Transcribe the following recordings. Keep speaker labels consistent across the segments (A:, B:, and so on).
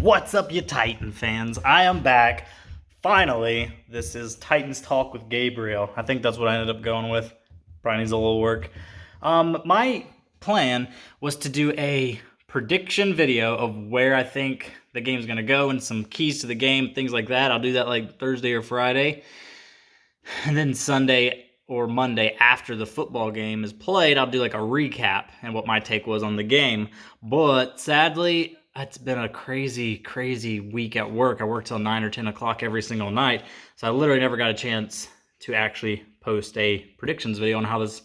A: What's up, you Titan fans? I am back. Finally, this is Titans Talk with Gabriel. I think that's what I ended up going with. Probably needs a little work. My plan was to do a prediction video of where I think the game's going to go and some keys to the game, things like that. I'll do that like Thursday or Friday. And then Sunday or Monday after the football game is played, I'll do like a recap and what my take was on the game. But sadly, it's been a crazy week at work. I work till 9 or 10 o'clock every single night. So I literally never got a chance to actually post a predictions video on how this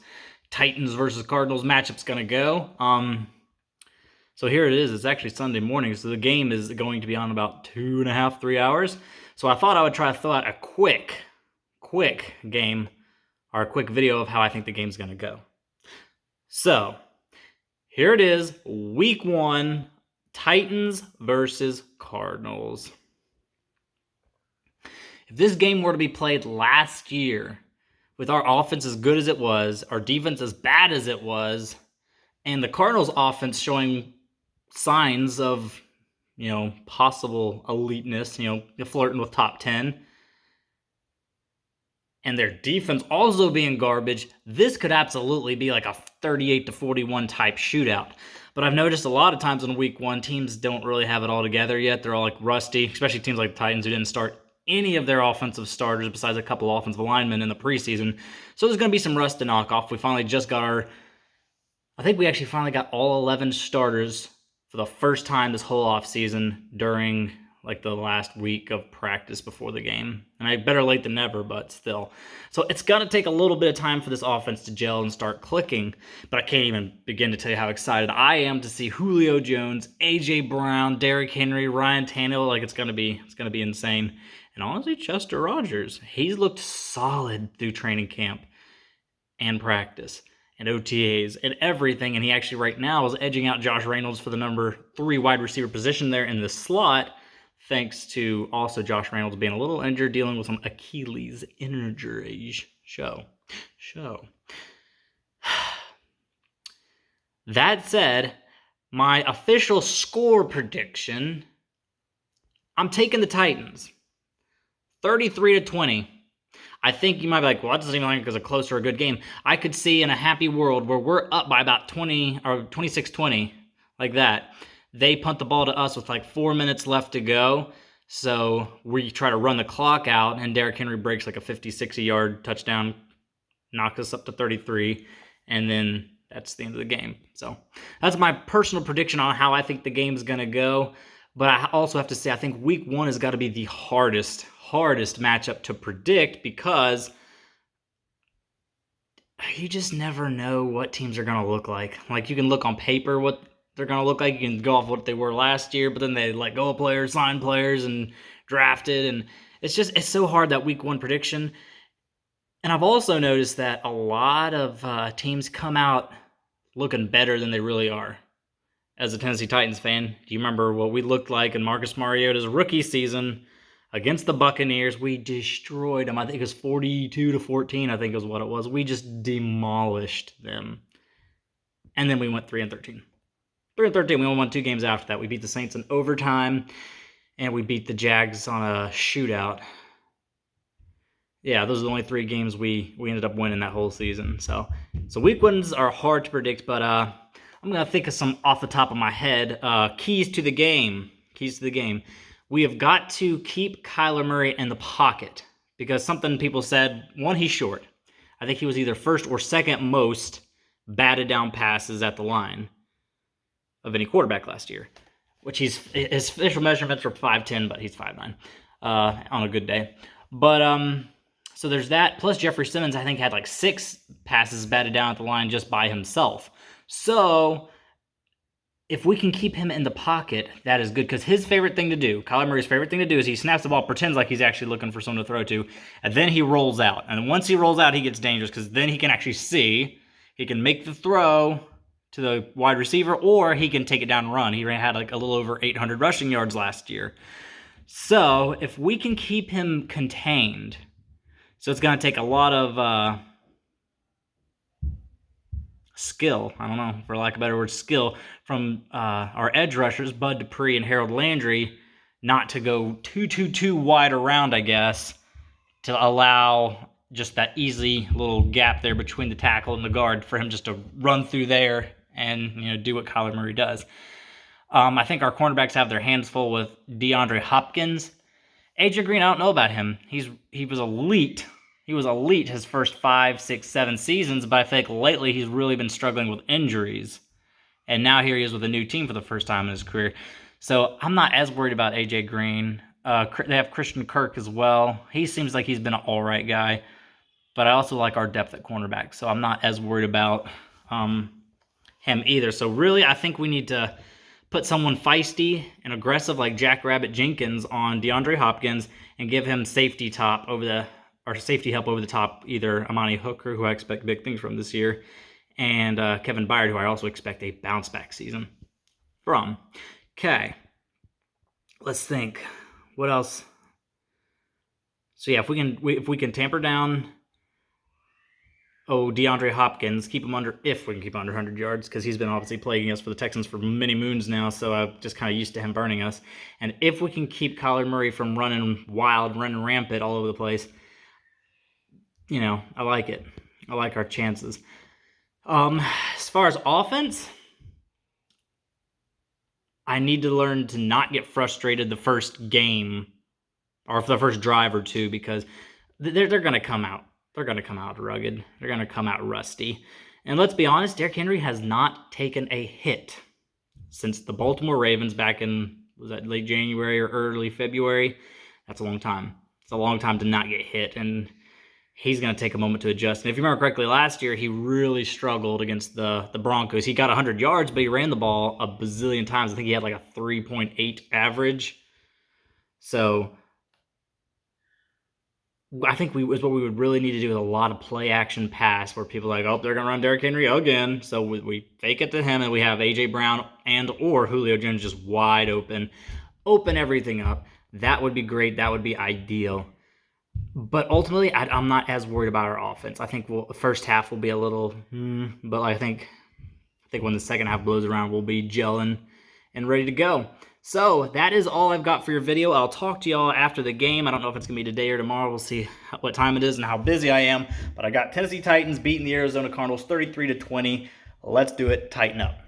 A: Titans versus Cardinals matchup's going to go. So here it is. It's actually Sunday morning. So the game is going to be on about 2.5, 3 hours. So I thought I would try to throw out a quick game or a quick video of how I think the game's going to go. So here it is, week 1, Titans versus Cardinals. If this game were to be played last year, with our offense as good as it was, our defense as bad as it was, and the Cardinals offense showing signs of, possible eliteness, flirting with top 10, and their defense also being garbage, this could absolutely be like a 38-41 type shootout. But I've noticed a lot of times in week 1, teams don't really have it all together yet. They're all like rusty, especially teams like the Titans who didn't start any of their offensive starters besides a couple offensive linemen in the preseason. So there's going to be some rust to knock off. We finally just got I think we actually finally got all 11 starters for the first time this whole offseason during like the last week of practice before the game. And better late than never, but still. So it's going to take a little bit of time for this offense to gel and start clicking. But I can't even begin to tell you how excited I am to see Julio Jones, A.J. Brown, Derrick Henry, Ryan Tannehill. Like it's going to be insane. And honestly, Chester Rogers, he's looked solid through training camp and practice and OTAs and everything. And he actually right now is edging out Josh Reynolds for the number 3 wide receiver position there in the slot, thanks to also Josh Reynolds being a little injured, dealing with some Achilles injury. That said, my official score prediction, I'm taking the Titans. 33-20. I think you might be like, well, that doesn't even like because a close or a good game. I could see in a happy world where we're up by about 20 or 26-20, like that. They punt the ball to us with like 4 minutes left to go. So we try to run the clock out, and Derrick Henry breaks like a 50-60-yard touchdown, knocks us up to 33, and then that's the end of the game. So that's my personal prediction on how I think the game's going to go. But I also have to say, I think week 1 has got to be the hardest matchup to predict because you just never know what teams are going to look like. Like, you can look on paper what they're going to look like. You can go off what they were last year, but then they let go of players, sign players, and drafted. And it's so hard, that week 1 prediction. And I've also noticed that a lot of teams come out looking better than they really are. As a Tennessee Titans fan, do you remember what we looked like in Marcus Mariota's rookie season against the Buccaneers? We destroyed them. I think it was 42-14, I think is what it was. We just demolished them. And then we went 3-13. 3-13, we only won 2 games after that. We beat the Saints in overtime, and we beat the Jags on a shootout. Yeah, those are the only 3 games we ended up winning that whole season. So week 1s are hard to predict, but I'm going to think of some off the top of my head. Keys to the game. We have got to keep Kyler Murray in the pocket because something people said, 1, he's short. I think he was either first or second most batted down passes at the line of any quarterback last year, which his official measurements are 5'10", but he's 5'9", on a good day. But so there's that. Plus Jeffrey Simmons, I think, had like 6 passes batted down at the line just by himself. So if we can keep him in the pocket, that is good, because his favorite thing to do, Kyler Murray's favorite thing to do, is he snaps the ball, pretends like he's actually looking for someone to throw to, and then he rolls out. And once he rolls out, he gets dangerous, because then he can actually see. He can make the throw to the wide receiver, or he can take it down and run. He had like a little over 800 rushing yards last year. So if we can keep him contained, so it's going to take a lot of skill, I don't know, for lack of a better word, skill, from our edge rushers, Bud Dupree and Harold Landry, not to go too wide around, I guess, to allow just that easy little gap there between the tackle and the guard for him just to run through there and do what Kyler Murray does. I think our cornerbacks have their hands full with DeAndre Hopkins. AJ Green, I don't know about him. He was elite. He was elite his first 5, 6, 7 seasons, but I think lately he's really been struggling with injuries. And now here he is with a new team for the first time in his career. So I'm not as worried about AJ Green. They have Christian Kirk as well. He seems like he's been an all right guy. But I also like our depth at cornerback, so I'm not as worried about him either. So really, I think we need to put someone feisty and aggressive like Jackrabbit Jenkins on DeAndre Hopkins and give him safety help over the top, either Amani Hooker, who I expect big things from this year, and Kevin Byard, who I also expect a bounce-back season from. Okay, let's think. What else? So yeah, if we can tamper down DeAndre Hopkins, if we can keep him under 100 yards, because he's been obviously plaguing us for the Texans for many moons now, so I'm just kind of used to him burning us. And if we can keep Kyler Murray from running wild, running rampant all over the place, I like it. I like our chances. As far as offense, I need to learn to not get frustrated the first game or the first drive or two, because they're going to come out. They're going to come out rugged. They're going to come out rusty. And let's be honest, Derrick Henry has not taken a hit since the Baltimore Ravens back in, was that late January or early February? That's a long time. It's a long time to not get hit, and he's going to take a moment to adjust. And if you remember correctly, last year he really struggled against the Broncos. He got 100 yards, but he ran the ball a bazillion times. I think he had like a 3.8 average. So I think is what we would really need to do with a lot of play action pass, where people are like, oh, they're going to run Derrick Henry again. So we fake it to him, and we have A.J. Brown or Julio Jones just wide open everything up. That would be great. That would be ideal. But ultimately, I'm not as worried about our offense. I think the first half will be a little, but I think when the second half blows around, we'll be gelling and ready to go. So that is all I've got for your video. I'll talk to y'all after the game. I don't know if it's going to be today or tomorrow. We'll see what time it is and how busy I am. But I got Tennessee Titans beating the Arizona Cardinals 33-20. Let's do it. Tighten up.